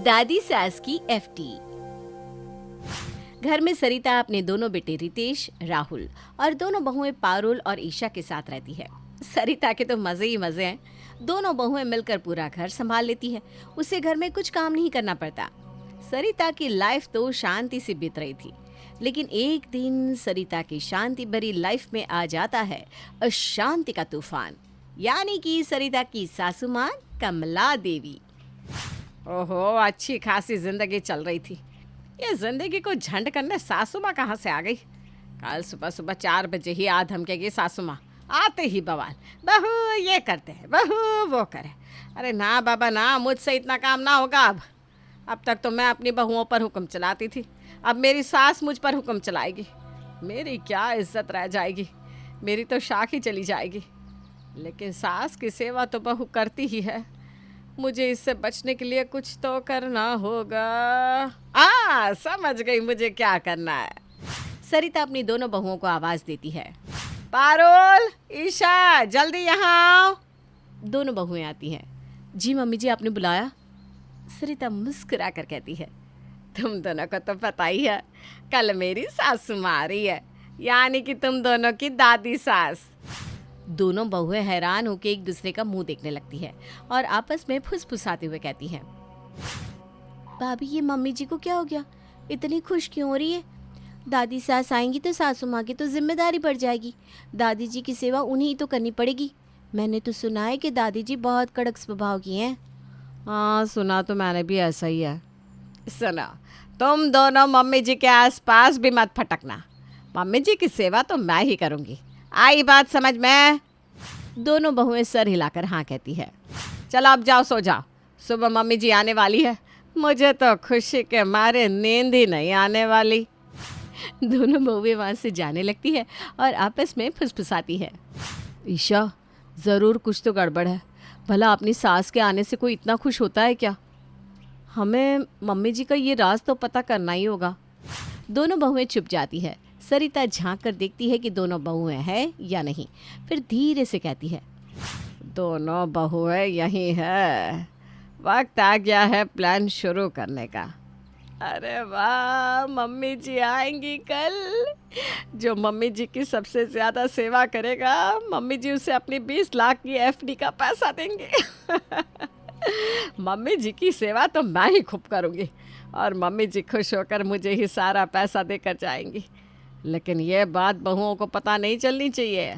दादी सास की एफडी। घर में सरिता अपने दोनों बेटे रितेश, राहुल और दोनों बहुएं पारुल और ईशा के साथ रहती है। सरिता के तो मजे ही मजे हैं। दोनों बहुएं मिलकर पूरा घर संभाल लेती है। उसे घर में कुछ काम नहीं करना पड़ता। सरिता की लाइफ तो शांति से बीत रही थी, लेकिन एक दिन सरिता की शांति भरी लाइफ में आ जाता है अशांति का तूफान, यानी कि सरिता की सासू मां कमला देवी। ओहो, अच्छी खासी जिंदगी चल रही थी। ये जिंदगी को झंड करने सासू माँ कहाँ से आ गई। कल सुबह सुबह 4 बजे ही आ धमकेगी सासू माँ। आते ही बवाल, बहू ये करते हैं, बहू वो करे। अरे ना बाबा ना, मुझसे इतना काम ना होगा। अब तक तो मैं अपनी बहुओं पर हुक्म चलाती थी, अब मेरी सास मुझ पर हुक्म चलाएगी। मेरी क्या इज्जत रह जाएगी, मेरी तो शाख ही चली जाएगी। लेकिन सास की सेवा तो बहू करती ही है। मुझे इससे बचने के लिए कुछ तो करना होगा। समझ गई मुझे क्या करना है। सरिता अपनी दोनों बहुओं को आवाज देती है, पारुल, ईशा, जल्दी यहाँ आओ। दोनों बहुएं आती हैं। जी मम्मी जी, आपने बुलाया? सरिता मुस्कुरा कर कहती है, तुम दोनों को तो पता ही है, कल मेरी सासू माँ आ रही है, यानी कि तुम दोनों की दादी सास। दोनों बहुएं हैरान होकर एक दूसरे का मुंह देखने लगती है और आपस में फुसफुसाते हुए कहती हैं, भाभी ये मम्मी जी को क्या हो गया, इतनी खुश क्यों हो रही है? दादी सास आएंगी तो सासू माँ की तो जिम्मेदारी बढ़ जाएगी। दादी जी की सेवा उन्हीं ही तो करनी पड़ेगी। मैंने तो सुना है कि दादी जी बहुत कड़क स्वभाव की हैं। हाँ, सुना तो मैंने भी ऐसा ही है। सुनो, तुम दोनों मम्मी जी के आसपास भी मत फटकना। मम्मी जी की सेवा तो मैं ही करूँगी। आई बात समझ में? दोनों बहुएं सर हिलाकर हाँ कहती है। चलो अब जाओ, सो जाओ, सुबह मम्मी जी आने वाली है। मुझे तो खुशी के मारे नींद ही नहीं आने वाली। दोनों बहुएं वहाँ से जाने लगती है और आपस में फुसफुसाती है, ईशा ज़रूर कुछ तो गड़बड़ है। भला अपनी सास के आने से कोई इतना खुश होता है क्या? हमें मम्मी जी का ये राज तो पता करना ही होगा। दोनों बहुएं चुप जाती है। सरिता झांक कर देखती है कि दोनों बहुएं हैं या नहीं, फिर धीरे से कहती है, दोनों बहुएं यही है, वक्त आ गया है प्लान शुरू करने का। अरे वाह, मम्मी जी आएंगी कल। जो मम्मी जी की सबसे ज़्यादा सेवा करेगा, मम्मी जी उसे अपनी 20 लाख की एफडी का पैसा देंगे। मम्मी जी की सेवा तो मैं ही खूब करूँगी और मम्मी जी खुश होकर मुझे ही सारा पैसा देकर जाएंगी। लेकिन ये बात बहुओं को पता नहीं चलनी चाहिए,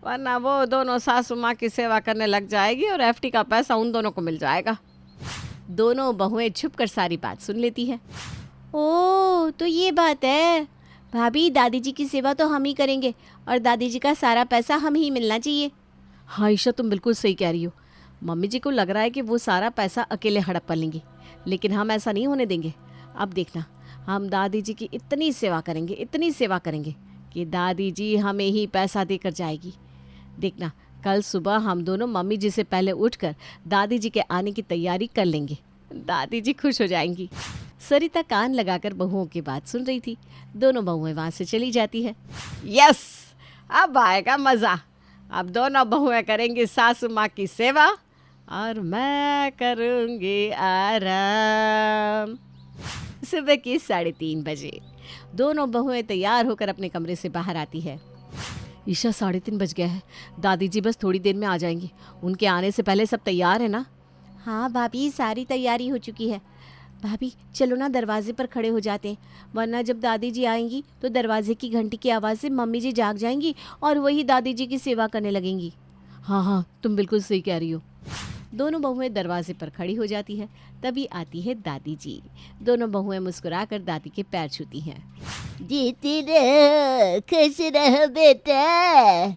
वरना वो दोनों सासू माँ की सेवा करने लग जाएगी और एफडी का पैसा उन दोनों को मिल जाएगा। दोनों बहुएं छुप कर सारी बात सुन लेती हैं। ओह, तो ये बात है। भाभी, दादी जी की सेवा तो हम ही करेंगे और दादी जी का सारा पैसा हम ही मिलना चाहिए। हाँ ईशा, तुम बिल्कुल सही कह रही हो। मम्मी जी को लग रहा है कि वो सारा पैसा अकेले हड़प कर लेंगी, लेकिन हम ऐसा नहीं होने देंगे। अब देखना, हम दादी जी की इतनी सेवा करेंगे कि दादी जी हमें ही पैसा देकर जाएगी। देखना, कल सुबह हम दोनों मम्मी जी से पहले उठकर दादी जी के आने की तैयारी कर लेंगे। दादी जी खुश हो जाएंगी। सरिता कान लगाकर बहुओं की बात सुन रही थी। दोनों बहुएं वहाँ से चली जाती है। यस, अब आएगा मज़ा। अब दोनों बहुएं करेंगी सासू माँ की सेवा और मैं करूँगी आराम। सुबह की 3:30 बजे दोनों बहुएं तैयार होकर अपने कमरे से बाहर आती है। ईशा, 3:30 बज गया है। दादी जी बस थोड़ी देर में आ जाएंगी। उनके आने से पहले सब तैयार है ना? हाँ भाभी, सारी तैयारी हो चुकी है। भाभी चलो ना, दरवाजे पर खड़े हो जाते हैं, वरना जब दादी जी आएंगी तो दरवाजे की घंटी की आवाज़ से मम्मी जी जाग जाएंगी और वही दादी जी की सेवा करने लगेंगी। हाँ हाँ, तुम बिल्कुल सही कह रही हो। दोनों बहुएं दरवाजे पर खड़ी हो जाती है। तभी आती है दादी जी। दोनों बहुएं मुस्कुराकर दादी के पैर छूती हैं। जीती रह, खुश रह बेटा।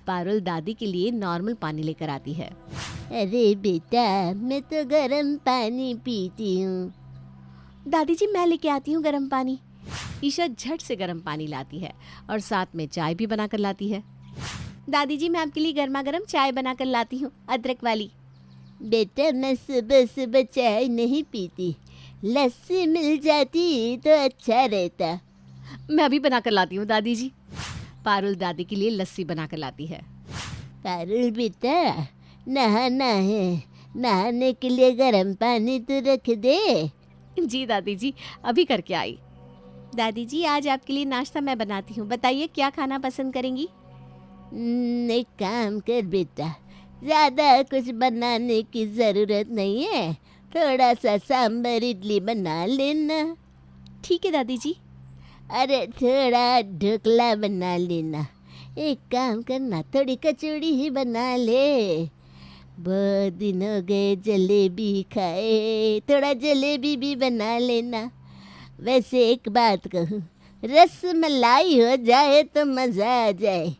पारुल दादी के लिए नॉर्मल पानी लेकर आती है। अरे बेटा, मैं तो गर्म पानी पीती हूँ। दादी जी, मैं लेके आती हूँ गर्म पानी। ईशा झट से गर्म पानी लाती है और साथ में चाय भी बनाकर लाती है। दादी जी, मैं आपके लिए गर्मा गर्म चाय बनाकर लाती हूँ, अदरक वाली। बेटा, मैं सुबह सुबह चाय नहीं पीती, लस्सी मिल जाती तो अच्छा रहता। मैं अभी बनाकर लाती हूँ दादी जी। पारुल दादी के लिए लस्सी बनाकर लाती है। पारुल बेटा, नहाना है, नहाने के लिए गर्म पानी तो रख दे। जी दादी जी, अभी करके आई। दादी जी, आज आपके लिए नाश्ता मैं बनाती हूँ, बताइए क्या खाना पसंद करेंगी? एक काम कर बेटा, ज़्यादा कुछ बनाने की ज़रूरत नहीं है, थोड़ा सा सांभर इडली बना लेना। ठीक है दादी जी। अरे थोड़ा ढोकला बना लेना। एक काम करना, थोड़ी कचौड़ी ही बना ले। बहुत दिन हो गए जलेबी खाए, थोड़ा जलेबी भी बना लेना। वैसे एक बात कहूँ, रस मलाई हो जाए तो मज़ा आ जाए।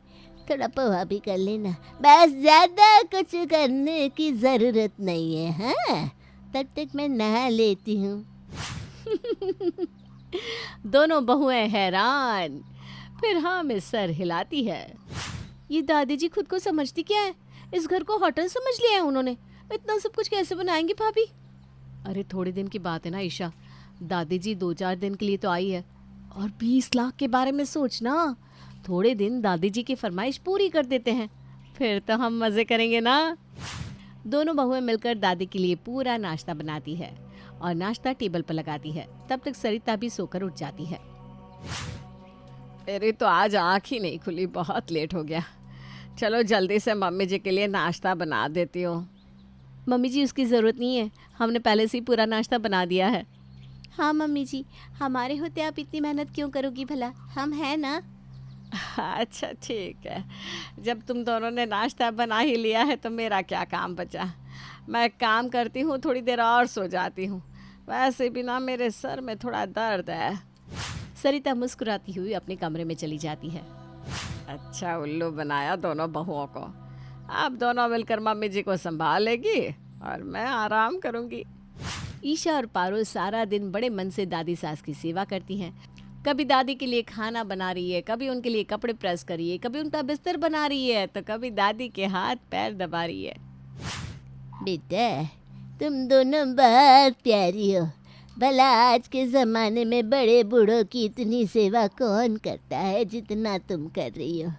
थोड़ा पोहा भी कर लेना, बस ज़्यादा कुछ करने की ज़रूरत नहीं है। हाँ, तब तक मैं नहा लेती हूँ। दोनों बहुएं हैरान, फिर हाँ में सर हिलाती है। ये दादी जी खुद को समझती क्या है? इस घर को होटल समझ लिया है उन्होंने। इतना सब कुछ कैसे बनाएंगी भाभी? अरे थोड़े दिन की बात है ना ईशा, दादी जी 2-4 दिन के लिए तो आई है, और 20 लाख के बारे में सोचना। थोड़े दिन दादी जी की फरमाइश पूरी कर देते हैं, फिर तो हम मज़े करेंगे ना। दोनों बहुएं मिलकर दादी के लिए पूरा नाश्ता बनाती है और नाश्ता टेबल पर लगाती है। तब तक सरिता भी सोकर उठ जाती है। अरे तो आज आँख ही नहीं खुली, बहुत लेट हो गया। चलो जल्दी से मम्मी जी के लिए नाश्ता बना देती हूँ। मम्मी जी, उसकी ज़रूरत नहीं है, हमने पहले से ही पूरा नाश्ता बना दिया है। हाँ मम्मी जी, हमारे होते आप इतनी मेहनत क्यों करोगी भला, हम हैं ना। अच्छा ठीक है, जब तुम दोनों ने नाश्ता बना ही लिया है तो मेरा क्या काम बचा। मैं काम करती हूँ, थोड़ी देर और सो जाती हूँ। वैसे भी ना मेरे सर में थोड़ा दर्द है। सरिता मुस्कुराती हुई अपने कमरे में चली जाती है। अच्छा उल्लू बनाया दोनों बहुओं को। अब दोनों मिलकर मम्मी जी को संभालेगी और मैं आराम करूँगी। ईशा और पारुल सारा दिन बड़े मन से दादी सास की सेवा करती हैं। कभी दादी के लिए खाना बना रही है, कभी उनके लिए कपड़े प्रेस कर रही है, कभी उनका बिस्तर बना रही है, तो कभी दादी के हाथ पैर दबा रही है। बेटा, तुम दोनों बहुत प्यारी हो। भला आज के ज़माने में बड़े बूढ़ों की इतनी सेवा कौन करता है जितना तुम कर रही हो।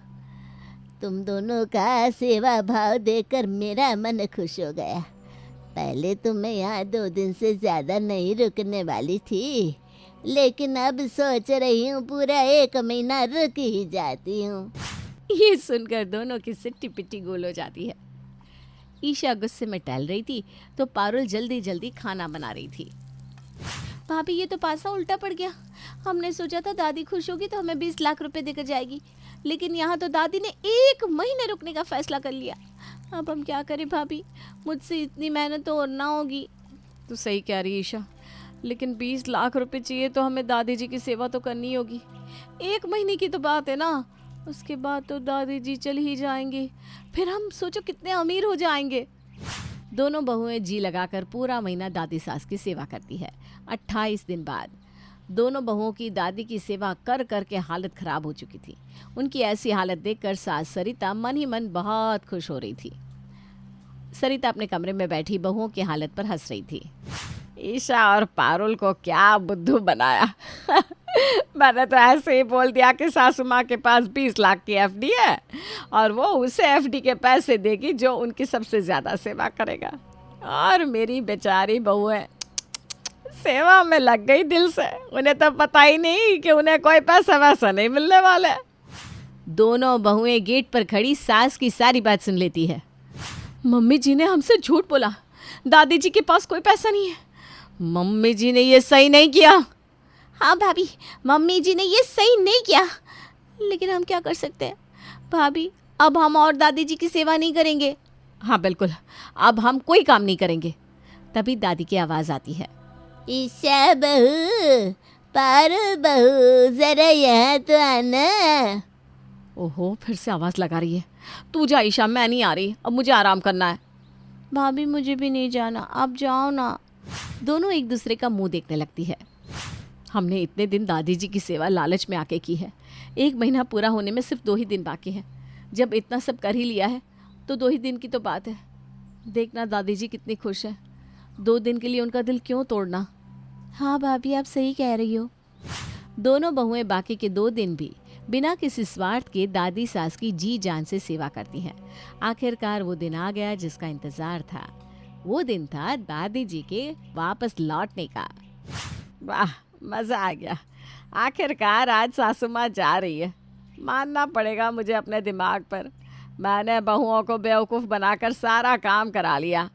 तुम दोनों का सेवा भाव देखकर मेरा मन खुश हो गया। पहले तो मैं यहाँ 2 दिन से ज़्यादा नहीं रुकने वाली थी, लेकिन अब सोच रही हूँ पूरा 1 महीना रुक ही जाती हूँ। ये सुनकर दोनों की सिट्टी पिट्टी गोल हो जाती है। ईशा गुस्से में टहल रही थी तो पारुल जल्दी जल्दी खाना बना रही थी। भाभी, ये तो पासा उल्टा पड़ गया। हमने सोचा था दादी खुश होगी तो हमें 20 लाख रुपए देकर जाएगी, लेकिन यहाँ तो दादी ने 1 महीने रुकने का फैसला कर लिया। अब हम क्या करें भाभी, मुझसे इतनी मेहनत तो और ना होगी। तो सही कह रही ईशा, लेकिन 20 लाख रुपए चाहिए तो हमें दादी जी की सेवा तो करनी होगी। 1 महीने की तो बात है ना, उसके बाद तो दादी जी चली ही जाएंगी, फिर हम सोचो कितने अमीर हो जाएंगे। दोनों बहुएं जी लगाकर पूरा महीना दादी सास की सेवा करती है। 28 दिन बाद दोनों बहुओं की दादी की सेवा कर कर के हालत खराब हो चुकी थी। उनकी ऐसी हालत देखकर सास सरिता मन ही मन बहुत खुश हो रही थी। सरिता अपने कमरे में बैठी बहुओं की हालत पर हंस रही थी। ईशा और पारुल को क्या बुद्धू बनाया। मैंने तो ऐसे ही बोल दिया कि सासू माँ के पास 20 लाख की एफडी है और वो उसे एफडी के पैसे देगी जो उनकी सबसे ज़्यादा सेवा करेगा, और मेरी बेचारी बहू है सेवा में लग गई दिल से। उन्हें तो पता ही नहीं कि उन्हें कोई पैसा वैसा नहीं मिलने वाला है। दोनों बहुएं गेट पर खड़ी सास की सारी बात सुन लेती है। मम्मी जी ने हमसे झूठ बोला, दादी जी के पास कोई पैसा नहीं है। मम्मी जी ने ये सही नहीं किया। हाँ भाभी, मम्मी जी ने ये सही नहीं किया, लेकिन हम क्या कर सकते हैं भाभी, अब हम और दादी जी की सेवा नहीं करेंगे। हाँ बिल्कुल, अब हम कोई काम नहीं करेंगे। तभी दादी की आवाज़ आती है। ईशा बहू, पारुल बहू, जरा यहाँ तो आना। ओहो, फिर से आवाज़ लगा रही है। तू जा ईशा, मैं नहीं आ रही, अब मुझे आराम करना है। भाभी मुझे भी नहीं जाना, आप जाओ ना। दोनों एक दूसरे का मुंह देखने लगती है। हमने इतने दिन दादी जी की सेवा लालच में आके की है, 1 महीना पूरा होने में सिर्फ 2 ही दिन बाकी हैं। जब इतना सब कर ही लिया है तो 2 ही दिन की तो बात है। देखना दादी जी कितनी खुश है, 2 दिन के लिए उनका दिल क्यों तोड़ना। हाँ भाभी, आप सही कह रही हो। दोनों बहुएं बाकी के 2 दिन भी बिना किसी स्वार्थ के दादी सास की जी जान से सेवा करती हैं। आखिरकार वो दिन आ गया जिसका इंतज़ार था। वो दिन था दादी जी के वापस लौटने का। वाह, मजा आ गया। आखिरकार आज सासू माँ जा रही है। मानना पड़ेगा मुझे अपने दिमाग पर। मैंने बहुओं को बेवकूफ़ बनाकर सारा काम करा लिया।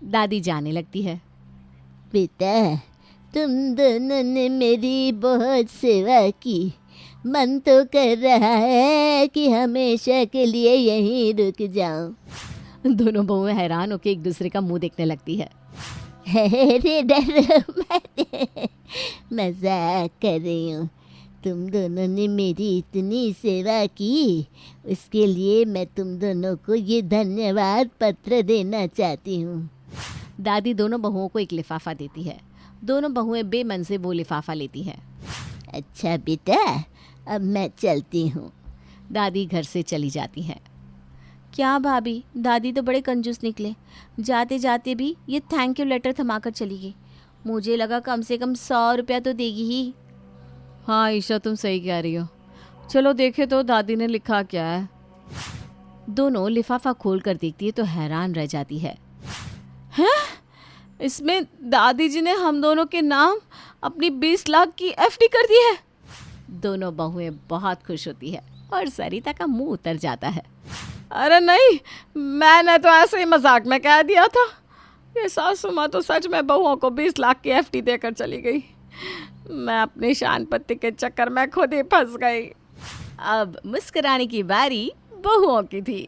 दादी जाने लगती है। बेटा, तुम दोनों ने मेरी बहुत सेवा की। मन तो कर रहा है कि हमेशा के लिए यहीं रुक जाऊं। दोनों बहुएं हैरान होकर एक दूसरे का मुंह देखने लगती है। अरे डरो मत, मजाक कर रही हूँ। तुम दोनों ने मेरी इतनी सेवा की, उसके लिए मैं तुम दोनों को ये धन्यवाद पत्र देना चाहती हूँ। दादी दोनों बहुओं को एक लिफाफा देती है। दोनों बहुएं बेमन से वो लिफाफा लेती हैं। अच्छा बेटा, अब मैं चलती हूँ। दादी घर से चली जाती हैं। क्या भाभी, दादी तो बड़े कंजूस निकले। जाते जाते भी ये थैंक यू लेटर थमाकर चली गई। मुझे लगा कम से कम 100 रुपया तो देगी ही। हाँ ईशा, तुम सही कह रही हो। चलो देखे तो दादी ने लिखा क्या है। दोनों लिफाफा खोल कर देखती है तो हैरान रह जाती है। हैं? इसमें दादी जी ने हम दोनों के नाम अपनी 20 लाख की एफडी कर दी है। दोनों बहुएं बहुत खुश होती है और सरिता का मुंह उतर जाता है। अरे नहीं, मैंने तो ऐसे ही मजाक में कह दिया था। ये सासू माँ तो सच में बहुओं को 20 लाख की एफडी देकर चली गई। मैं अपनी शान पत्ती के चक्कर में खुद ही फंस गई। अब मुस्कुराने की बारी बहुओं की थी।